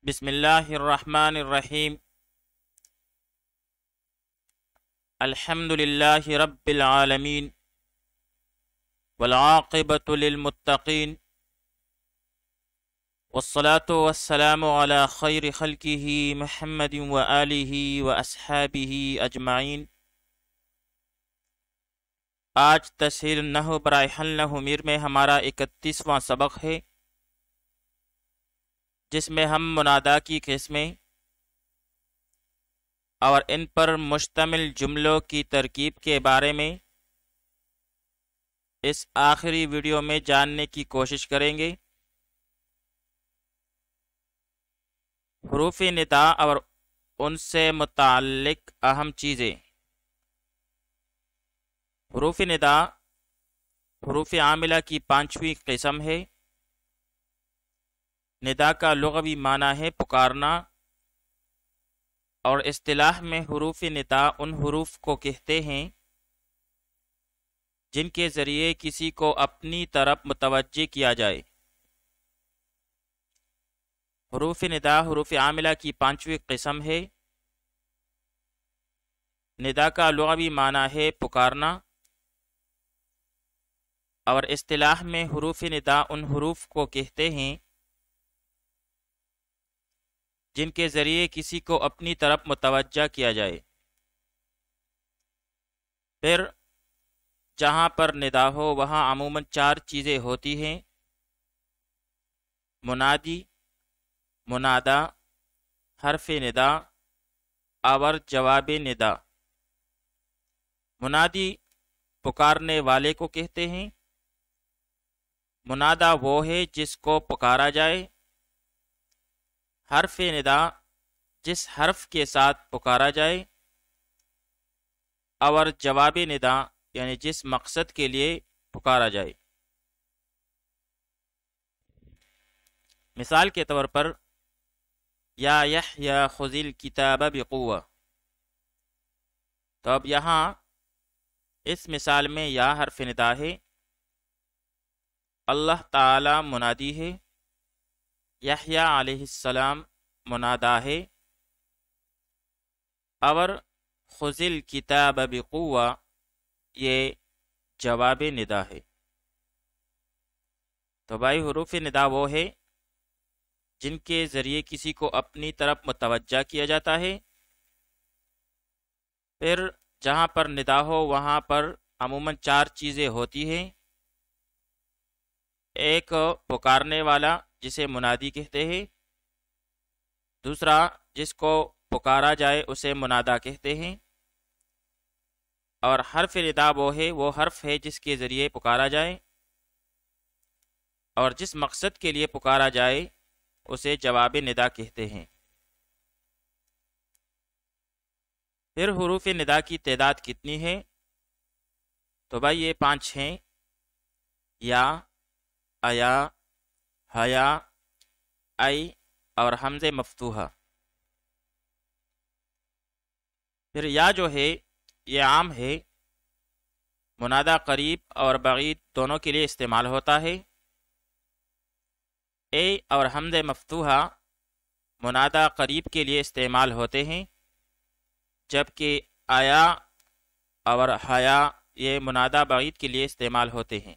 بسم اللہ الرحمن الرحیم الحمد للہ رب العالمین والعاقبۃ للمتقین والصلاة والسلام علی خیر خلقہ محمد وآلہ واصحابہ اجمعین۔ آج تسہیل النحو برائے حل نحو میر میں ہمارا 31واں سبق ہے، جس میں ہم منادا کی قسمیں اور ان پر مشتمل جملوں کی ترکیب کے بارے میں اس آخری ویڈیو میں جاننے کی کوشش کریں گے۔ حروف ندا اور ان سے متعلق اہم چیزیں۔ حروف ندا حروف عاملہ کی 5ویں قسم ہے۔ ندا کا لغوی معنی ہے پکارنا، اور اصطلاح میں حروف ندا ان حروف کو کہتے ہیں جن کے ذریعے کسی کو اپنی طرف متوجہ کیا جائے۔ حروف ندا حروف عاملہ کی 5ویں قسم ہے۔ ندا کا لغوی معنی ہے پکارنا، اور اصطلاح میں حروف ندا ان حروف کو کہتے ہیں جن کے ذریعے کسی کو اپنی طرف متوجہ کیا جائے۔ پھر جہاں پر ندا ہو وہاں عموماً 4 چیزیں ہوتی ہیں: منادی، منادا، حرف ندا اور جواب ندا۔ منادی پکارنے والے کو کہتے ہیں۔ منادا وہ ہے جس کو پکارا جائے۔ حرف ندا جس حرف کے ساتھ پکارا جائے، اور جواب ندا یعنی جس مقصد کے لیے پکارا جائے۔ مثال کے طور پر یا یحییٰ خذ الکتاب بقوہ، تو اب یہاں اس مثال میں یا حرف ندا ہے، اللہ تعالی منادی ہے، یحییٰ علیہ السلام منادا ہے، اور خذ الکتاب بقوہ یہ جواب ندا ہے۔ تو بھائی حروف ندا وہ ہے جن کے ذریعے کسی کو اپنی طرف متوجہ کیا جاتا ہے۔ پھر جہاں پر ندا ہو وہاں پر عموماً 4 چیزیں ہوتی ہیں: ایک پکارنے والا جسے منادی کہتے ہیں، دوسرا جس کو پکارا جائے اسے منادا کہتے ہیں، اور حرف ندا وہ حرف ہے جس کے ذریعے پکارا جائے، اور جس مقصد کے لیے پکارا جائے اسے جواب ندا کہتے ہیں۔ پھر حروف ندا کی تعداد کتنی ہے؟ تو بھائی یہ 5 ہیں: یا، ایا، حیا، ای اور حمز مفتوحہ۔ پھر یا جو ہے یہ عام ہے، منادا قریب اور بعید دونوں کے لیے استعمال ہوتا ہے۔ اے اور حمز مفتوحہ منادا قریب کے لیے استعمال ہوتے ہیں، جبکہ آیا اور حیا یہ منادا بعید کے لیے استعمال ہوتے ہیں۔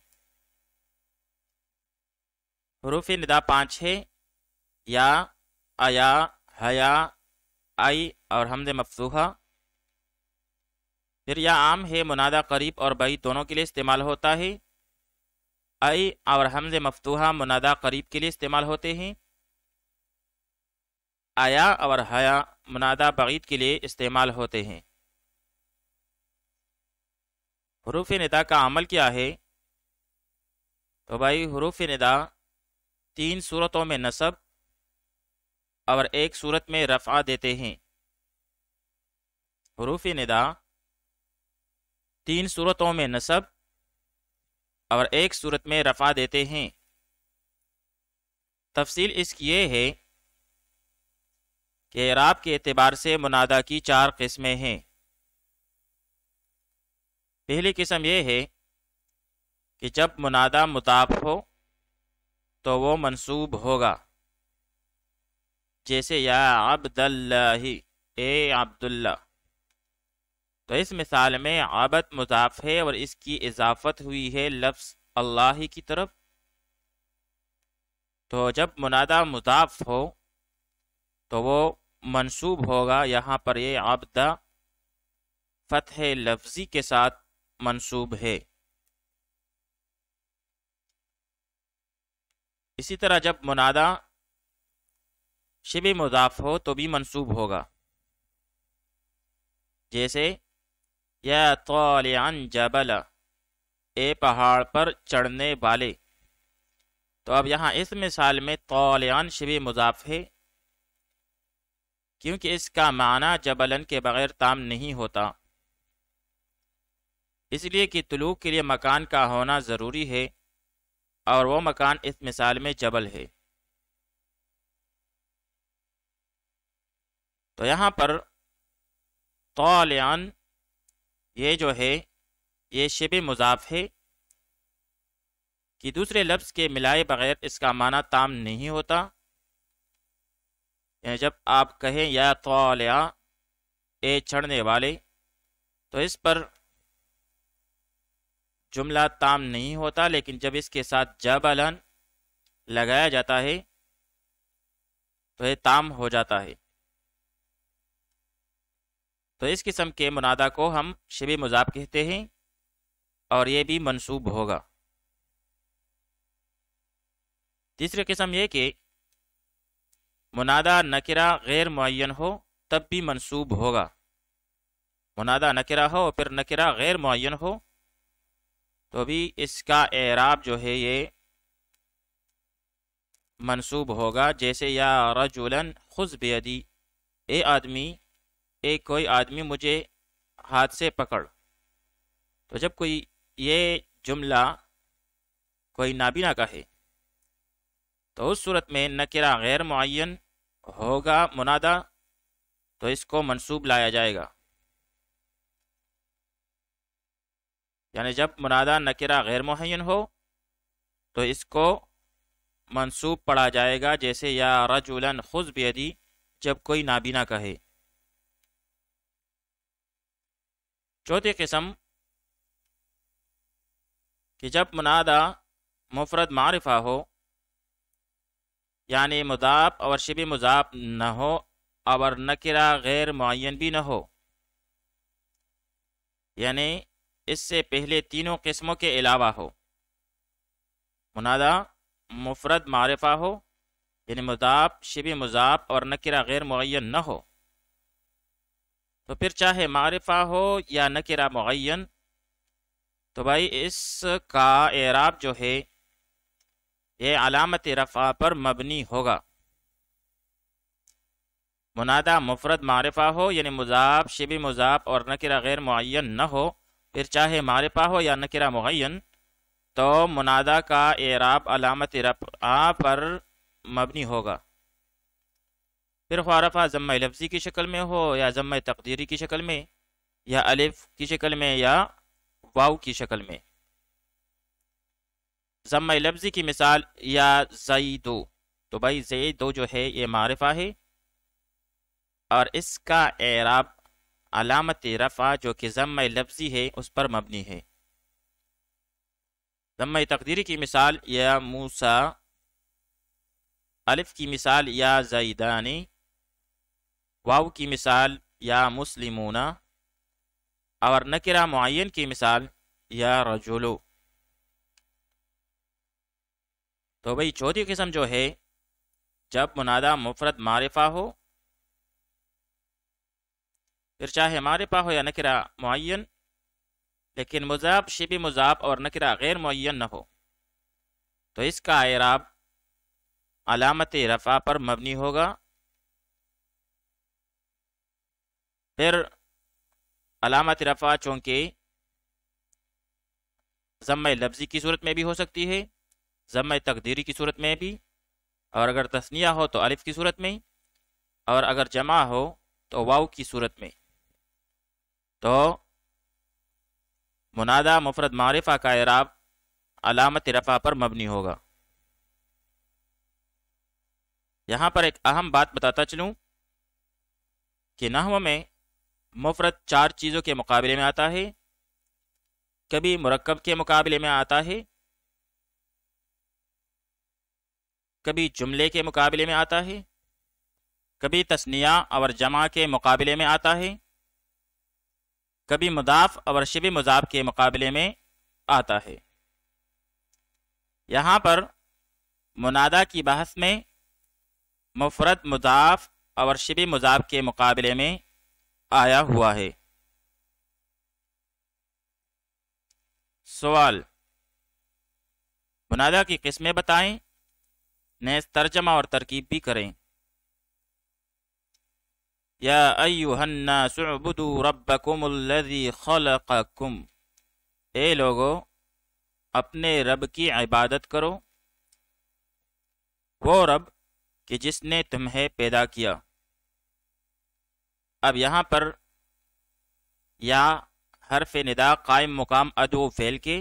حروف ندا 5 ہے: یا، ایا، حیا، ای اور حمز مفتوحہ۔ پھر یا عام ہے، منادا قریب اور بعید دونوں کے لیے استعمال ہوتا ہے۔ ای اور حمز مفتوحہ منادا قریب کے لیے استعمال ہوتے ہیں۔ آیا اور حیا منادا بعید کے لیے استعمال ہوتے ہیں۔ حروف ندا کا عمل کیا ہے؟ تو بھائی حروف ندا 3 صورتوں میں نصب اور 1 صورت میں رفع دیتے ہیں۔ حروف ندا 3 صورتوں میں نصب اور 1 صورت میں رفع دیتے ہیں۔ تفصیل اس کی یہ ہے کہ اعراب کے اعتبار سے منادا کی 4 قسمیں ہیں۔ پہلی قسم یہ ہے کہ جب منادا مضاف ہو تو وہ منصوب ہوگا، جیسے یا عبد اللہ، اے عبداللہ. تو اس مثال میں عبد مضاف ہے اور اس کی اضافت ہوئی ہے لفظ اللہ کی طرف. تو جب منادہ مضاف ہو تو وہ منصوب ہوگا. یہاں پر یہ عبد فتح لفظی کے ساتھ منصوب ہے. اسی طرح جب منادہ شبہ مضاف ہو تو بھی منصوب ہوگا. جیسے یا طالعا جبل، اے پہاڑ پر چڑھنے والے. تو اب یہاں اس مثال میں طالعا شبہ مضاف ہے، کیونکہ اس کا معنی جبلن کے بغیر تام نہیں ہوتا، اس لیے کہ طلوع کے لیے مکان کا ہونا ضروری ہے، اور وہ مکان اس مثال میں جبل ہے. تو یہاں پر طالعاً یہ جو ہے یہ شبہ مضاف ہے کہ دوسرے لفظ کے ملائے بغیر اس کا معنی تام نہیں ہوتا. یعنی جب آپ کہیں یا طالع، اے چڑھنے والے، تو اس پر جملہ تام نہیں ہوتا، لیکن جب اس کے ساتھ جبلن لگایا جاتا ہے تو یہ تام ہو جاتا ہے. تو اس قسم کے منادہ کو ہم شبہ مضاف کہتے ہیں، اور یہ بھی منصوب ہوگا. تیسری قسم یہ کہ منادہ نکرہ غیر معین ہو تب بھی منصوب ہوگا. منادہ نکرہ ہو پھر نکرہ غیر معین ہو تو بھی اس کا اعراب جو ہے یہ منصوب ہوگا. جیسے یا رجلاً خذ بیدی، اے آدمی، اے کوئی آدمی مجھے ہاتھ سے پکڑ. تو جب کوئی یہ جملہ کوئی نابینا کا ہے تو اس صورت میں نکرہ غیر معین ہوگا منادہ، تو اس کو منصوب لایا جائے گا. یعنی جب منادہ نکرہ غیر معین ہو تو اس کو منصوب پڑھا جائے گا. جیسے یا رجلاً خذ بیدی، جب کوئی نابینا کہے. چوتھی قسم کہ جب منادہ مفرد معرفہ ہو، یعنی مضاف اور شبہ مضاف نہ ہو اور نکرہ غیر معین بھی نہ ہو، یعنی اس سے پہلے تینوں قسموں کے علاوہ ہو. منادہ مفرد معرفہ ہو یعنی مضاف، شبہ مضاف اور نکرہ غیر معین نہ ہو، تو پھر چاہے معرفہ ہو یا نکرہ معین، تو بھائی اس کا اعراب جو ہے یہ علامت رفع پر مبنی ہوگا. منادہ مفرد معرفہ ہو یعنی مضاف، شبہ مضاف اور نکرہ غیر معین نہ ہو، پھر چاہے معرفہ ہو یا نکرہ معین، تو منادہ کا اعراب علامت رفع پر مبنی ہوگا. پھر خواہ رفع ضمہ لفظی کی شکل میں ہو یا ضمہ تقدیری کی شکل میں یا الف کی شکل میں یا واو کی شکل میں. ضمہ لفظی کی مثال یا زیدو، تو بھائی زیدو جو ہے یہ معرفہ ہے اور اس کا اعراب علامت رفع جو کہ ضمہ لفظی ہے اس پر مبنی ہے. ضمہ تقدیری کی مثال یا موسیٰ، الف کی مثال یا زیدانی، واو کی مثال یا مسلمون، اور نکرہ معین کی مثال یا رجلو. تو بھئی چوتھی قسم جو ہے جب منادہ مفرد معرفہ ہو، پھر چاہے معرفہ ہو یا نکرہ معین، لیکن مضاف، شبہ مضاف اور نکرہ غیر معین نہ ہو، تو اس کا اعراب علامت رفع پر مبنی ہوگا. پھر علامت رفع چونکہ ضمہ لفظی کی صورت میں بھی ہو سکتی ہے، ضمہ تقدیری کی صورت میں بھی، اور اگر تثنیہ ہو تو الف کی صورت میں، اور اگر جمع ہو تو واو کی صورت میں. تو منادہ مفرد معرفہ کا اعراب علامت رفع پر مبنی ہوگا. یہاں پر ایک اہم بات بتاتا چلوں کہ نحو میں مفرد 4 چیزوں کے مقابلے میں آتا ہے، کبھی مرکب کے مقابلے میں آتا ہے، کبھی جملے کے مقابلے میں آتا ہے، کبھی تثنیہ اور جمع کے مقابلے میں آتا ہے، کبھی مضاف اور شبہ مضاف کے مقابلے میں آتا ہے۔ یہاں پر منادا کی بحث میں مفرد مضاف اور شبہ مضاف کے مقابلے میں آیا ہوا ہے۔ سوال، منادا کی قسمیں بتائیں، نیز ترجمہ اور ترکیب بھی کریں۔ یا ایھا الناس اعبدوا ربکم الذی خلقکم، اے لوگو اپنے رب کی عبادت کرو، وہ رب کہ جس نے تمہیں پیدا کیا۔ اب یہاں پر یا حرف ندا قائم مقام ادعو فعل کے،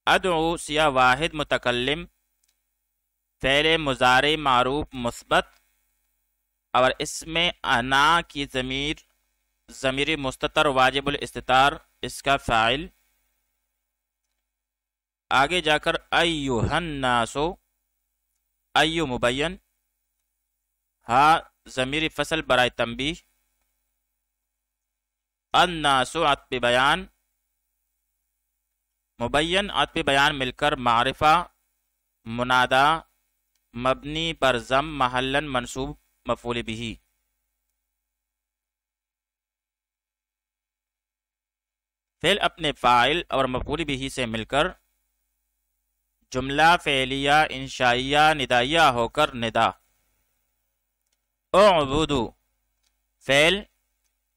ادعو سیاہ واحد متکلم، فعل مضارع معروف مثبت، اور اس میں انا کی ضمیر مستتر واجب الاستتار اس کا فاعل، آگے جا کر ایھا الناس، ایو مبین، ہا ضمیر فصل برائے تنبیہ، الناس عطف بیان، مبین عطف بیان مل کر معرفہ منادا مبنی پر ضم محلاً منصوب مفعول بہ۔ فعل اپنے فاعل اور مفعول بہ سے مل کر جملہ فعلیہ انشائیہ ندائیہ ہو کر ندا۔ اعبدو فعل،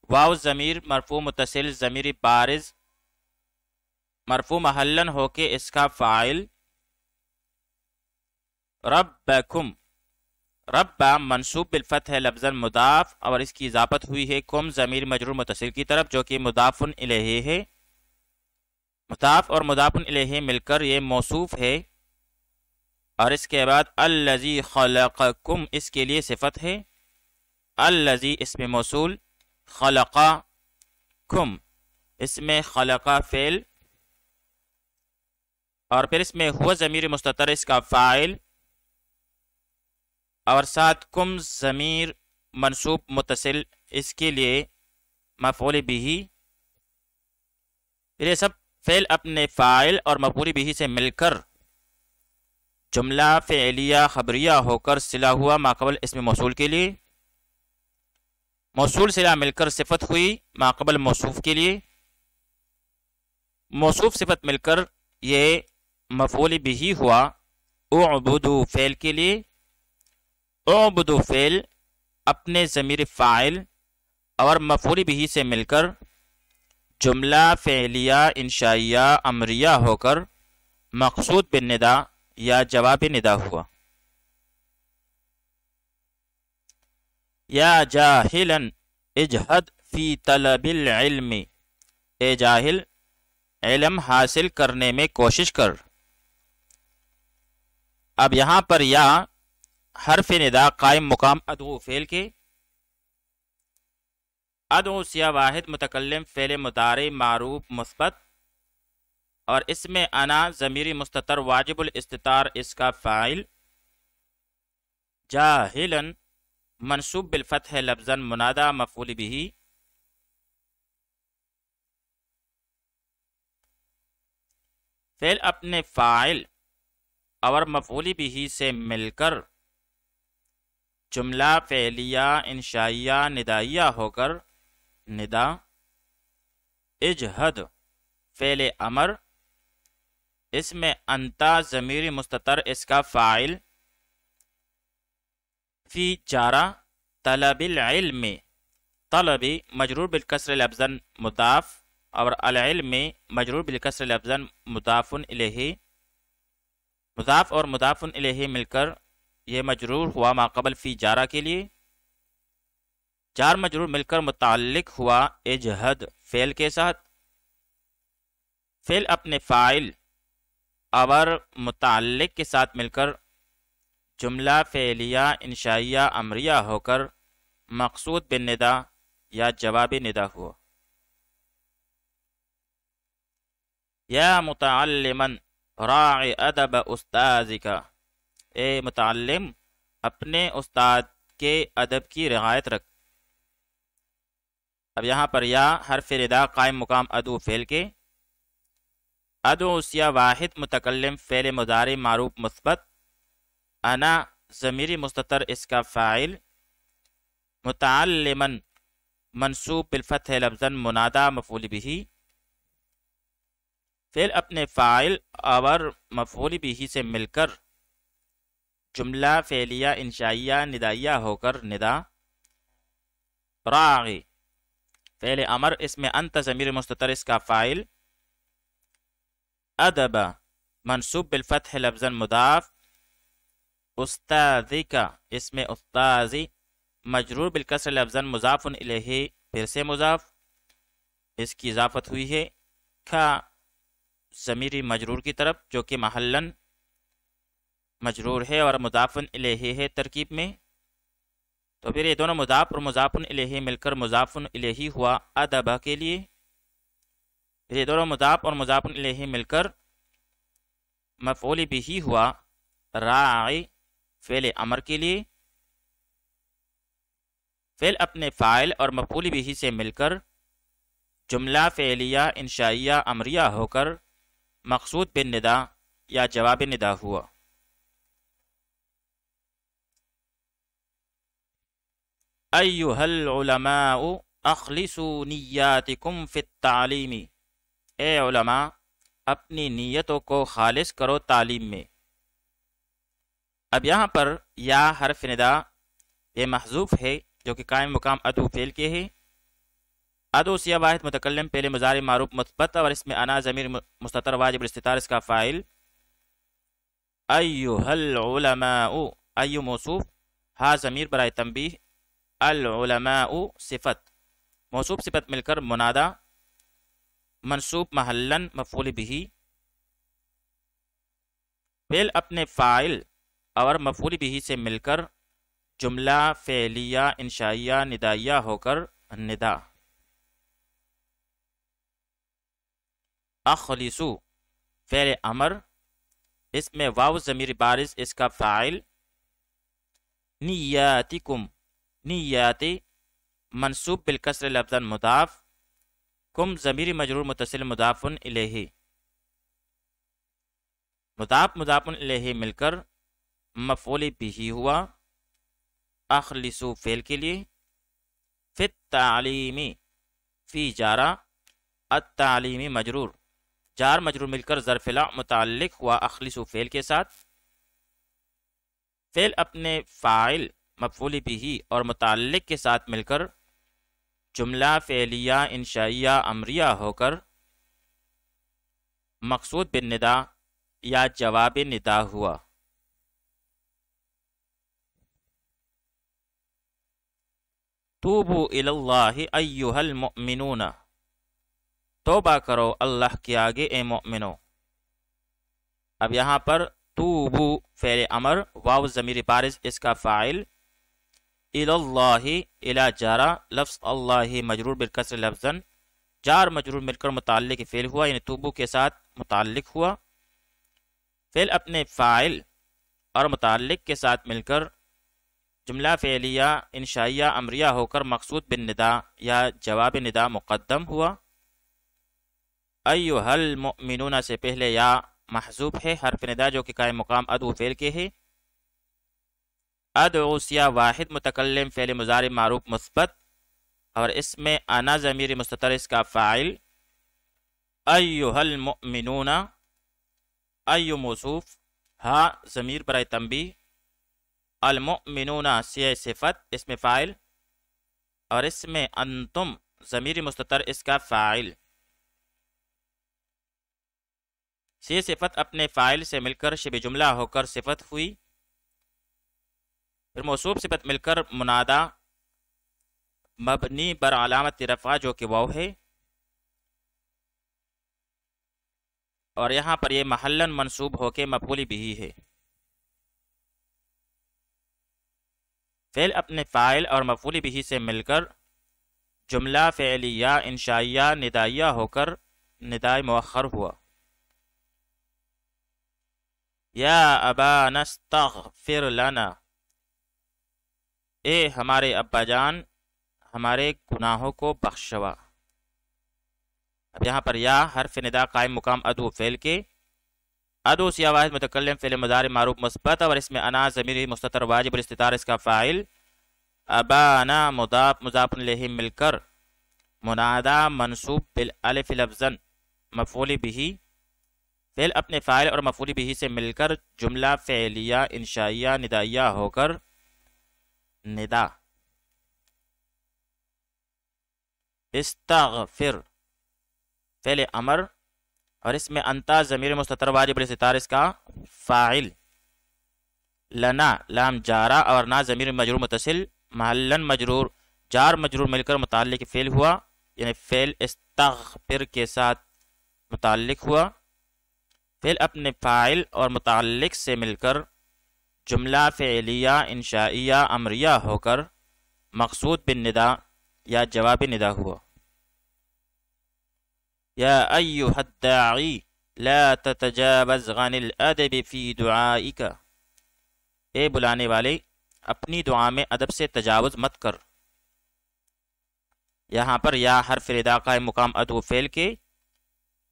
واو ضمیر مرفوع متصل ضمیر بارز مرفوع محلاً ہو کے اس کا فاعل، ربکم، رب منصوب بالفتح لفظاً مضاف اور اس کی اضافت ہوئی ہے کم ضمیر مجرور متصل کی طرف جو کہ مضاف الیہ ہے۔ مضاف اور مضاف الیہ مل کر یہ موصوف ہے، اور اس کے بعد الذی خلقکم اس کے لیے صفت ہے، الذی اسم موصول، خلقا کم اس میں خلقا فعل، اور پھر اس میں ہوا ضمیر مستتر اس کا فاعل، اور ساتھ کم ضمیر منصوب متصل اس کے لیے مفعول بہ۔ پھر یہ سب فعل اپنے فاعل اور مفعول بہ سے مل کر جملہ فعلیہ خبریہ ہو کر صلہ ہوا ماقبل اسم موصول کے لیے، موصول صلہ مل کر صفت ہوئی ماقبل موصوف کے لیے، موصوف صفت مل کر یہ مفعول بہ ہوا اعبدو فعل کے لیے، اعبدو فعل اپنے ضمیر فاعل اور مفعول بہ سے مل کر جملہ فعلیہ انشائیہ امریہ ہو کر مقصود بالندا یا جواب ندا ہوا۔ یا جاہلا اجہد فی طلب العلم، اے جاہل علم حاصل کرنے میں کوشش کر۔ اب یہاں پر یا حرف ندا قائم مقام ادعو فعل کے، ادعو سیاہ واحد متکلم فعل مضارع معروف مثبت، اور اس میں انا ضمیر مستتر واجب الاستتار اس کا فاعل، جاہلا منصوب بالفتح لفظاً منادا مفعول بہ، فعل اپنے فاعل اور مفعول بہ سے مل کر جملہ فعلیہ انشائیہ ندائیہ ہو کر ندا، اجہد فعل امر، اس میں انتا ضمیر مستتر اس کا فاعل، فی جارہ طلب العلم، طلب مجرور بالکسر لفظاً مضاف اور العلم مجرور بالکسر لفظاً مضاف الیہ، مضاف اور مضاف الیہ مل کر یہ مجرور ہوا ماقبل فی جارہ کے لیے، جار مجرور مل کر متعلق ہوا اجہد فعل کے ساتھ، فعل اپنے فاعل اور متعلق کے ساتھ مل کر جملہ فعلیہ انشائیہ امریہ ہو کر مقصود بالندا یا جواب ندا ہوا۔ یا متعلمن راعی ادب استاذک، اے متعلم اپنے استاد کے ادب کی رعایت رکھ۔ اب یہاں پر یا حرف ندا قائم مقام ادو فعل کے، ادو سیا واحد متکلم فعل مضارع معروف مثبت، انا ضمیری مستتر اس کا فاعل، متعلمن منصوب بالفتح لفظاً منادا مفعول بھی، فعل اپنے فاعل اور مفعول بھی سے مل کر جملہ فعلیہ انشائیہ ندائیہ ہو کر ندا، راغی فعل امر اس میں انت ضمیر مستتر اس کا فاعل، ادب منصوب بالفتح لفظاً مضاف، استاذک اس میں استاذی مجرور بالکسر لفظاً مضاف الیہ پھر سے مضاف، اس کی اضافت ہوئی ہے کھا ضمیری مجرور کی طرف جو کہ محلاً مجرور ہے اور مضاف الیہ ہے ترکیب میں، تو پھر یہ دونوں مضاف اور مضاف الیہ مل کر مضاف الیہ ہوا ادب کے لیے، پھر یہ دونوں مضاف اور مضاف الیہ مل کر مفعول بھی ہوا راعی فعل امر کے لیے، فعل اپنے فاعل اور مفعول بھی سے مل کر جملہ فعلیہ انشائیہ امریہ ہو کر مقصود بالندا یا جواب ندا ہوا۔ ایھا العلماء اخلصوا نیاتکم فی التعلیم، اے علماء اپنی نیتوں کو خالص کرو تعلیم میں۔ اب یہاں پر یا حرف ندا یہ محذوف ہے جو کہ قائم مقام ادو فعل کے ہے، ادو سیا واحد متکلم پہلے مضارع معروف مثبت اور اس میں انا ضمیر مستتر واجب الاستتار اس کا فاعل، ایھا العلماء ایو موصوف، ہا ضمیر برائے تنبیہ، العلماء صفت، موصوف صفت مل کر منادا منصوب محلاً مفعول بھی، فعل اپنے فاعل اور مفعول بھی سے مل کر جملہ فعلیہ انشائیہ ندائیہ ہو کر ندا، اخلصو فعل امر اس میں واو ضمیر بارز اس کا فاعل، نیاتکم نیاتی منصوب بالکسر لفظاً مضاف، کم ضمیر مجرور متصل مضاف الیہ، مضاف الیہ مل کر مفعول بھی ہوا اخلصو فعل کے لیے، فی التعلیمی فی جارہ، التعلیمی مجرور، جار مجرور مل کر ظرف لا متعلق ہوا اخلصو فعل کے ساتھ، فعل اپنے فاعل مفعول بھی اور متعلق کے ساتھ مل کر جملہ فعلیہ انشائیہ امریہ ہو کر مقصود بالندا یا جواب ندا ہوا۔ توبوا الی اللہ ایھا المؤمنون، توبہ کرو اللہ کے آگے اے مؤمنو۔ اب یہاں پر توبو فعل امر واو ضمیر بارز اس کا فاعل، الی اللہ الی جارہ، لفظ اللہ مجرور بالکسر لفظاً، جار مجرور مل کر متعلق فعل ہوا یعنی توبو کے ساتھ متعلق ہوا، فعل اپنے فاعل اور متعلق کے ساتھ مل کر جملہ فعلیہ انشائیہ امریہ ہو کر مقصود بالندا یا جواب ندا مقدم ہوا۔ ایھا المؤمنون سے پہلے یا محذوف ہے حرف ندا جو کہ قائم مقام ادو فعل کے ہے، ادعو سیا واحد متکلم فعل مضارع معروف مثبت اور اس میں انا ضمیر مستتر اس کا فاعل، ایھا المؤمنون ایو موصوف، ہا ضمیر برائے تنبیہ، المؤمنون سی صفت اس میں فاعل اور اس میں انتم ضمیر مستتر اس کا فاعل، سی صفت اپنے فاعل سے مل کر شبہ جملہ ہو کر صفت ہوئی، پھر موصوف صفت مل کر منادا مبنی بر علامت رفع جو کہ واو ہے، اور یہاں پر یہ محلاً منصوب ہو کے مفعول بھی ہے۔ فعل اپنے فاعل اور مفعول بھی سے مل کر جملہ فعلیہ انشائیہ ندائیہ ہو کر ندائے مؤخر ہوا۔ یا ابانا استغفر لنا، اے ہمارے ابا جان ہمارے گناہوں کو بخشوا۔ اب یہاں پر یا حرف ندا قائم مقام ادو فعل کے، ادو سیاہ واحد متکلم فعل مضارع معروف مثبت، اور اس میں انا ضمیر مستتر واجب الاستتار اس کا فاعل، ابانا مضاف مضاف الیہ مل کر منادا منصوب بالالف لفظاً مفعول بھی، فعل اپنے فاعل اور مفعول بھی سے مل کر جملہ فعلیہ انشائیہ ندائیہ ہو کر ندا۔ استغفر فعل امر، اور اس میں انتا ضمیر مستتر واجب الاستتار اس کا فاعل، لنا لام جارہ اور نا ضمیر مجرور متصل محلن مجرور جار مجرور مل کر متعلق فعل ہوا، یعنی فعل استغفر کے ساتھ متعلق ہوا۔ فعل اپنے فاعل اور متعلق سے مل کر جملہ فعلیہ انشائیہ امریہ ہو کر مقصود بالندا یا جواب ندا ہوا۔ یا ایھا الداعی لا تتجاوز عن الادب فی دعائک، اے بلانے والے اپنی دعا میں ادب سے تجاوز مت کر۔ یہاں پر یا حرف ندا قائم مقام ادو فعل کے،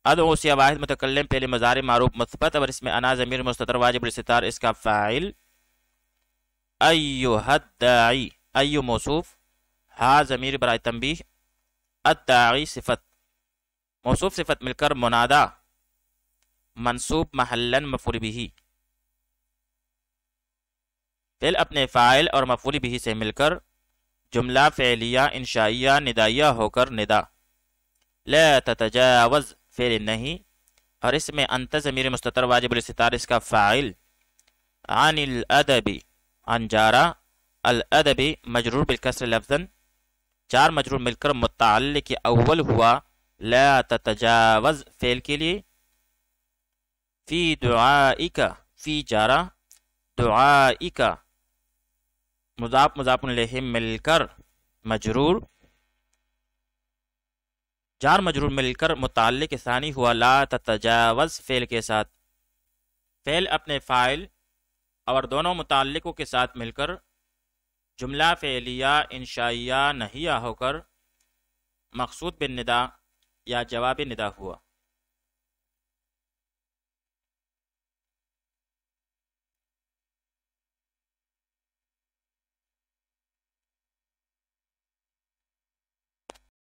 ادعو سیاہ واحد متکلم فعل مضارع معروف مثبت، اور اس میں انا ضمیر مستتر واجب الاستتار اس کا فاعل، ایھا الداعی ایو موصوف، ہا ضمیر برائے تنبیہ، الداعی صفت، موصوف صفت مل کر منادا منصوب محلن مفعول بھی، فعل اپنے فاعل اور مفعول بھی سے مل کر جملہ فعلیہ انشائیہ ندائیہ ہو کر ندا۔ لا تتجاوز فعل نہیں، اور اس میں انت ضمیر مستتر واجب الاستتار اس کا فاعل، عن الادب عن جارہ، الادب مجرور بالکسر لفظاً، چار مجرور مل کر متعلق اول ہوا لا تتجاوز فعل کے لیے، فی دعائک فی جارہ، دعائک مضاف مضاف الیہ مل کر مجرور، جار مجرور مل کر متعلق ثانی ہوا لا تتجاوز فعل کے ساتھ، فعل اپنے فاعل اور دونوں متعلقوں کے ساتھ مل کر جملہ فعلیہ انشائیہ نہیہ ہو کر مقصود بالندا یا جواب ندا ہوا۔